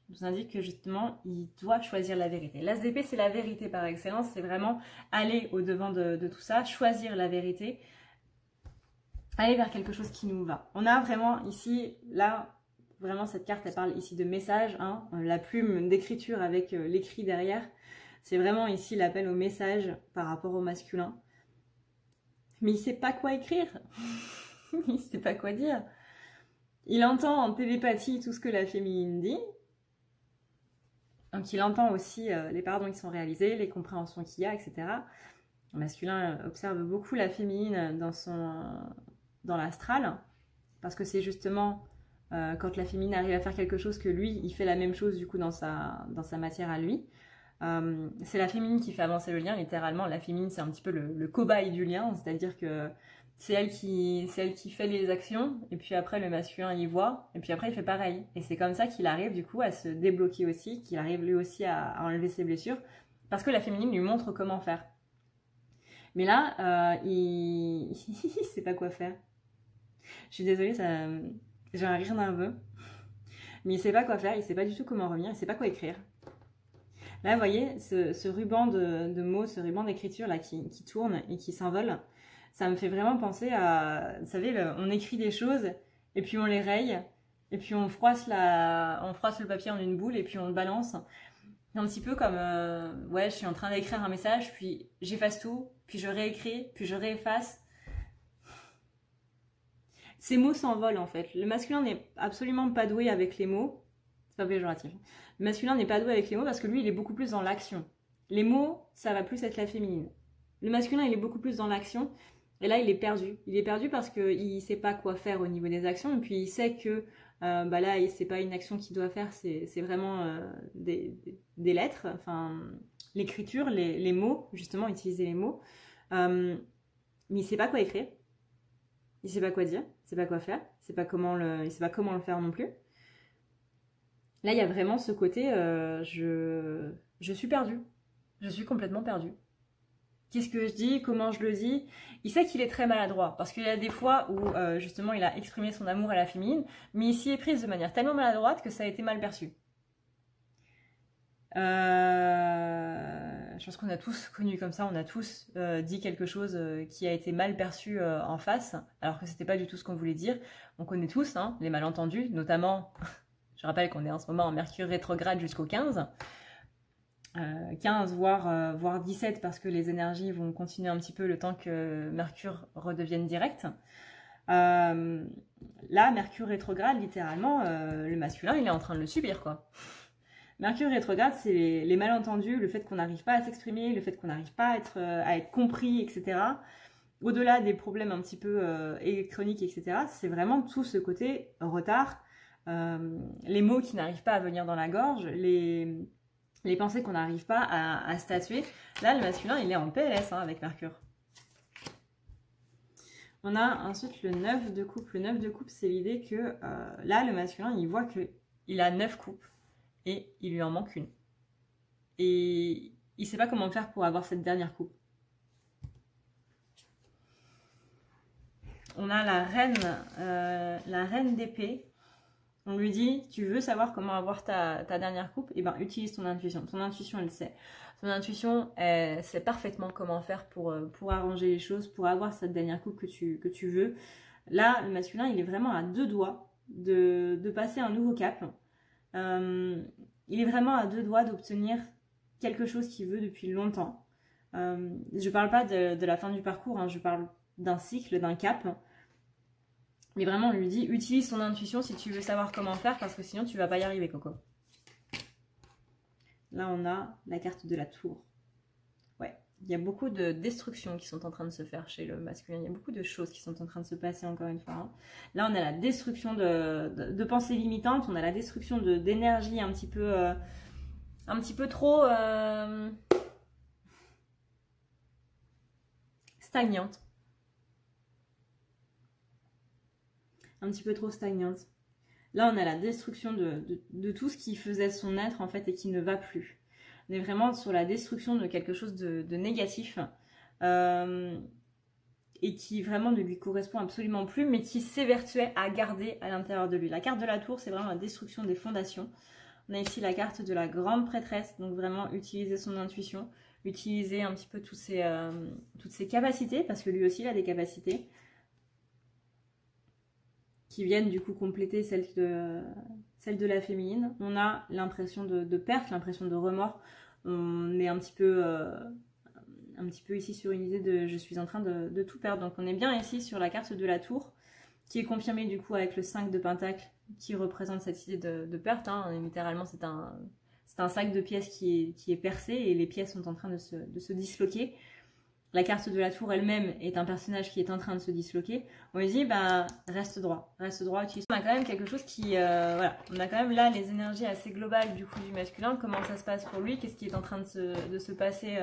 nous indique que justement, il doit choisir la vérité. L'as d'épée, c'est la vérité par excellence. C'est vraiment aller au-devant de tout ça, choisir la vérité. Aller vers quelque chose qui nous va. On a vraiment ici, là, vraiment cette carte, elle parle ici de message, hein, la plume d'écriture avec l'écrit derrière. C'est vraiment ici l'appel au message par rapport au masculin. Mais il ne sait pas quoi écrire. Il ne sait pas quoi dire. Il entend en télépathie tout ce que la féminine dit. Donc il entend aussi les pardons qui sont réalisés, les compréhensions qu'il y a, etc. Le masculin observe beaucoup la féminine dans l'astral, parce que c'est justement quand la féminine arrive à faire quelque chose que lui, il fait la même chose du coup dans sa matière à lui. C'est la féminine qui fait avancer le lien, littéralement. La féminine, c'est un petit peu le cobaye du lien, c'est-à-dire que c'est elle qui fait les actions, et puis après le masculin y voit, et puis après il fait pareil. Et c'est comme ça qu'il arrive du coup à se débloquer aussi, qu'il arrive lui aussi à enlever ses blessures, parce que la féminine lui montre comment faire. Mais là, il sait pas quoi faire. Je suis désolée, j'ai un rire nerveux. Mais il sait pas quoi faire, il sait pas du tout comment revenir, il sait pas quoi écrire. Là, vous voyez, ce ruban de mots, ce ruban d'écriture là qui tourne et qui s'envole, ça me fait vraiment penser à, vous savez, on écrit des choses et puis on les raye et puis on froisse le papier en une boule et puis on le balance. C'est un petit peu comme, ouais, je suis en train d'écrire un message, puis j'efface tout, puis je réécris, puis je réefface. Ces mots s'envolent en fait. Le masculin n'est absolument pas doué avec les mots. C'est pas péjoratif. Le masculin n'est pas doué avec les mots parce que lui, il est beaucoup plus dans l'action. Les mots, ça va plus être la féminine. Le masculin, il est beaucoup plus dans l'action. Et là, il est perdu. Il est perdu parce qu'il ne sait pas quoi faire au niveau des actions. Et puis, il sait que là, c'est pas une action qu'il doit faire, c'est vraiment des lettres. Enfin, l'écriture, les mots, justement, utiliser les mots. Mais il ne sait pas quoi écrire. Il ne sait pas quoi dire. Il ne sait pas quoi faire. Il ne sait pas comment le faire non plus. Là, il y a vraiment ce côté, je suis perdue. Je suis complètement perdue. Qu'est-ce que je dis? Comment je le dis? Il sait qu'il est très maladroit, parce qu'il y a des fois où, justement, il a exprimé son amour à la féminine, mais il s'y est prise de manière tellement maladroite que ça a été mal perçu. Je pense qu'on a tous connu comme ça, on a tous dit quelque chose qui a été mal perçu en face, alors que c'était pas du tout ce qu'on voulait dire. On connaît tous, hein, les malentendus, notamment... Je rappelle qu'on est en ce moment en Mercure rétrograde jusqu'au 15. 15 voire 17 parce que les énergies vont continuer un petit peu le temps que Mercure redevienne direct. Là, Mercure rétrograde, littéralement, le masculin, il est en train de le subir, quoi. Mercure rétrograde, c'est les malentendus, le fait qu'on n'arrive pas à s'exprimer, le fait qu'on n'arrive pas à être compris, etc. Au-delà des problèmes un petit peu électroniques, etc., c'est vraiment tout ce côté retard, les mots qui n'arrivent pas à venir dans la gorge, les pensées qu'on n'arrive pas à statuer. Là, le masculin, il est en PLS hein, avec Mercure. On a ensuite le 9 de coupe. Le 9 de coupe, c'est l'idée que là, le masculin, il voit qu'il a 9 coupes et il lui en manque une. Et il ne sait pas comment faire pour avoir cette dernière coupe. On a la reine d'épée. On lui dit, tu veux savoir comment avoir ta dernière coupe? Eh ben, utilise ton intuition. Ton intuition, elle sait. Ton intuition, elle sait parfaitement comment faire pour arranger les choses, pour avoir cette dernière coupe que tu veux. Là, le masculin, il est vraiment à 2 doigts de passer un nouveau cap. Il est vraiment à 2 doigts d'obtenir quelque chose qu'il veut depuis longtemps. Je ne parle pas de la fin du parcours, hein, je parle d'un cycle, d'un cap. Mais vraiment, on lui dit, utilise ton intuition si tu veux savoir comment faire, parce que sinon, tu vas pas y arriver, Coco. Là, on a la carte de la tour. Ouais, il y a beaucoup de destructions qui sont en train de se faire chez le masculin. Il y a beaucoup de choses qui sont en train de se passer, encore une fois. Hein. Là, on a la destruction de pensées limitantes. On a la destruction d'énergie un petit peu trop stagnante. Un petit peu trop stagnante. Là, on a la destruction de tout ce qui faisait son être, en fait, et qui ne va plus. On est vraiment sur la destruction de quelque chose de négatif, et qui vraiment ne lui correspond absolument plus, mais qui s'évertuait à garder à l'intérieur de lui. La carte de la tour, c'est vraiment la destruction des fondations. On a ici la carte de la grande prêtresse, donc vraiment utiliser son intuition, utiliser un petit peu toutes ses capacités, parce que lui aussi, il a des capacités, qui viennent du coup compléter celle de la féminine. On a l'impression de perte, l'impression de remords. On est un petit peu ici sur une idée de je suis en train de tout perdre. Donc on est bien ici sur la carte de la tour, qui est confirmée du coup avec le 5 de pentacle, qui représente cette idée de perte. Hein. Littéralement, c'est un sac de pièces qui est percé et les pièces sont en train de se disloquer. La carte de la tour elle-même est un personnage qui est en train de se disloquer. On lui dit, bah, reste droit, utilise. On a quand même quelque chose qui, voilà, on a quand même là les énergies assez globales du coup du masculin. Comment ça se passe pour lui? Qu'est-ce qui est en train de se passer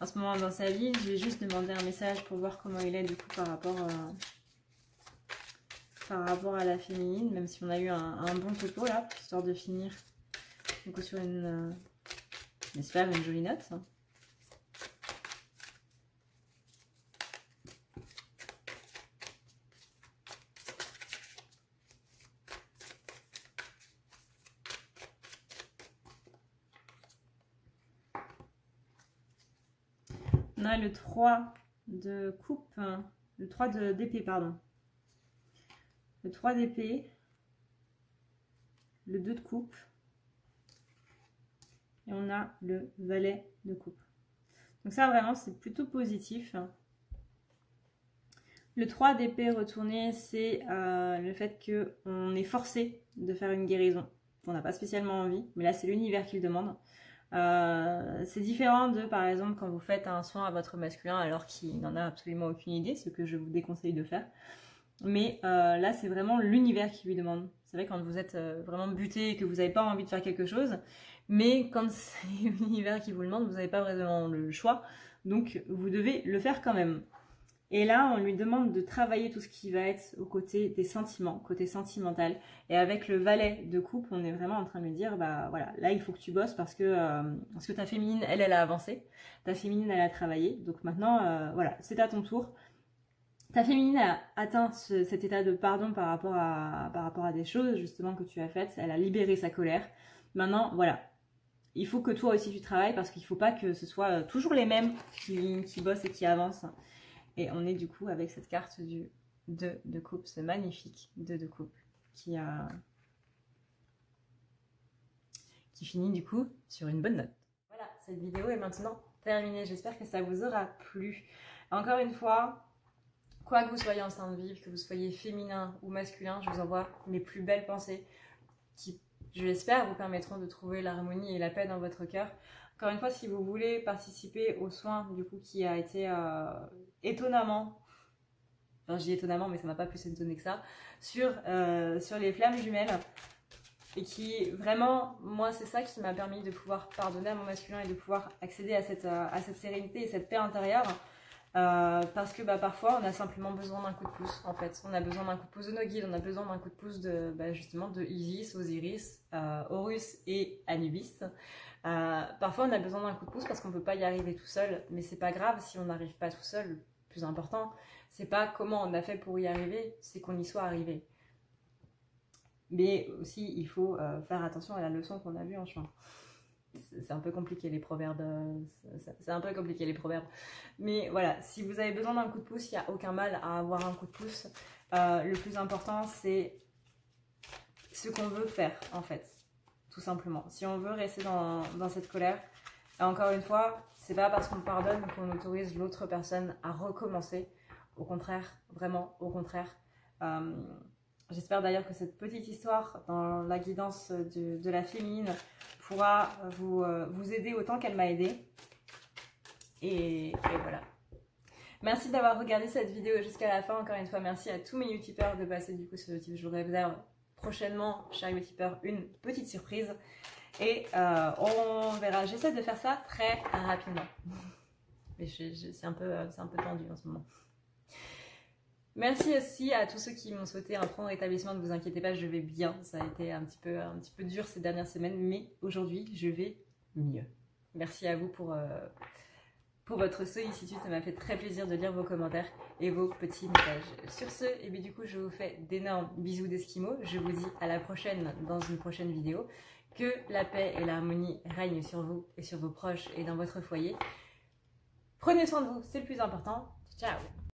en ce moment dans sa vie? Je vais juste demander un message pour voir comment il est du coup par rapport à la féminine, même si on a eu un bon topo là, histoire de finir donc sur une jolie note. Hein. On a le 3 de coupe, le 3 d'épée, pardon. Le 3 d'épée, le 2 de coupe, et on a le valet de coupe. Donc ça, vraiment, c'est plutôt positif. Le 3 d'épée retourné, c'est le fait qu'on est forcé de faire une guérison. On n'a pas spécialement envie, mais là, c'est l'univers qui le demande. C'est différent de, par exemple, quand vous faites un soin à votre masculin alors qu'il n'en a absolument aucune idée, ce que je vous déconseille de faire. Mais là, c'est vraiment l'univers qui lui demande. Vous savez, quand vous êtes vraiment buté et que vous n'avez pas envie de faire quelque chose, mais quand c'est l'univers qui vous le demande, vous n'avez pas vraiment le choix. Donc, vous devez le faire quand même. Et là, on lui demande de travailler tout ce qui va être au côté des sentiments, côté sentimental. Et avec le valet de coupe, on est vraiment en train de lui dire, bah voilà, là il faut que tu bosses parce que ta féminine, elle a avancé. Ta féminine, elle a travaillé. Donc maintenant, voilà, c'est à ton tour. Ta féminine a atteint cet état de pardon par rapport à des choses justement que tu as faites. Elle a libéré sa colère. Maintenant, voilà. Il faut que toi aussi tu travailles parce qu'il ne faut pas que ce soit toujours les mêmes qui bossent et qui avancent. Et on est du coup avec cette carte du 2 de coupe, ce magnifique 2 de coupe qui a qui finit du coup sur une bonne note. Voilà, cette vidéo est maintenant terminée. J'espère que ça vous aura plu. Encore une fois, quoi que vous soyez enceinte vive, que vous soyez féminin ou masculin, je vous envoie mes plus belles pensées qui, je l'espère, vous permettront de trouver l'harmonie et la paix dans votre cœur. Encore une fois, si vous voulez participer aux soins du coup qui a été étonnamment, enfin je dis étonnamment mais ça m'a pas plus étonné que ça, sur les flammes jumelles, et qui vraiment, moi c'est ça qui m'a permis de pouvoir pardonner à mon masculin et de pouvoir accéder à cette sérénité et cette paix intérieure. Parce que parfois on a simplement besoin d'un coup de pouce en fait. On a besoin d'un coup de pouce de nos guides, on a besoin d'un coup de pouce de justement de Isis, Osiris, Horus et Anubis. Parfois on a besoin d'un coup de pouce parce qu'on peut pas y arriver tout seul, mais c'est pas grave si on n'arrive pas tout seul. Le plus important, c'est pas comment on a fait pour y arriver, c'est qu'on y soit arrivé. Mais aussi il faut faire attention à la leçon qu'on a vue en chemin. C'est un peu compliqué les proverbes, mais voilà, si vous avez besoin d'un coup de pouce, il n'y a aucun mal à avoir un coup de pouce. Le plus important c'est ce qu'on veut faire en fait, tout simplement. Si on veut rester dans cette colère, et encore une fois, c'est pas parce qu'on pardonne qu'on autorise l'autre personne à recommencer. Au contraire, vraiment au contraire. J'espère d'ailleurs que cette petite histoire dans la guidance de la féminine pourra vous aider autant qu'elle m'a aidé. Et voilà. Merci d'avoir regardé cette vidéo jusqu'à la fin. Encore une fois, merci à tous mes utipeurs de passer du coup sur le type. Je vous réserve prochainement, chers utipeurs, une petite surprise. Et on verra. J'essaie de faire ça très rapidement. Mais c'est un peu tendu en ce moment. Merci aussi à tous ceux qui m'ont souhaité un prompt rétablissement. Ne vous inquiétez pas, je vais bien. Ça a été un petit peu dur ces dernières semaines, mais aujourd'hui, je vais mieux. Merci à vous pour votre sollicitude. Ça m'a fait très plaisir de lire vos commentaires et vos petits messages. Sur ce, et bien du coup, je vous fais d'énormes bisous d'Esquimaux. Je vous dis à la prochaine dans une prochaine vidéo. Que la paix et l'harmonie règnent sur vous et sur vos proches et dans votre foyer. Prenez soin de vous, c'est le plus important. Ciao!